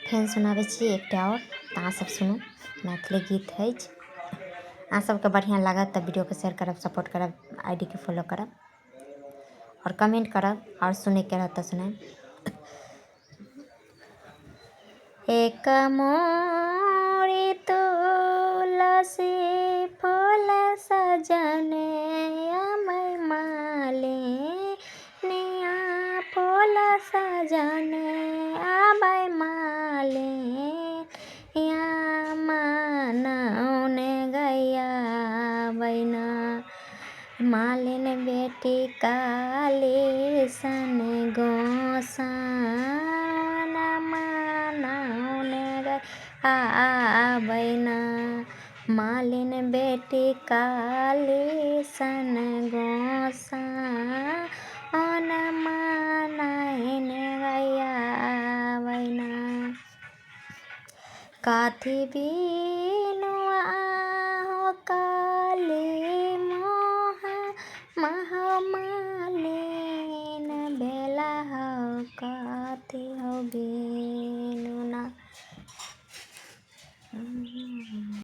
फेन सुनाबै छी एकटा और तऽ अहाँ सब सुनू। मैथिली गीत है। अहाँ सबके बढ़िया लागत तऽ वीडियो के शेयर करब, सपोर्ट करब, आईडी के फॉलो करब और कमेंट करब और सुने के रहत तऽ सुनाब। एक मोरी तुलसी फूल सजने अमै मालिनिया फूल सजने आबै मालिनिया मनौने गैया बैना मालिन बेटी काली सन गोसाउन मनौने गैया बैना मालिन बेटी काली सन गोसाउन मनौने गैया बैना। काथी बीनु आहो काली मोह महामालिन बेला हो काथी हो बे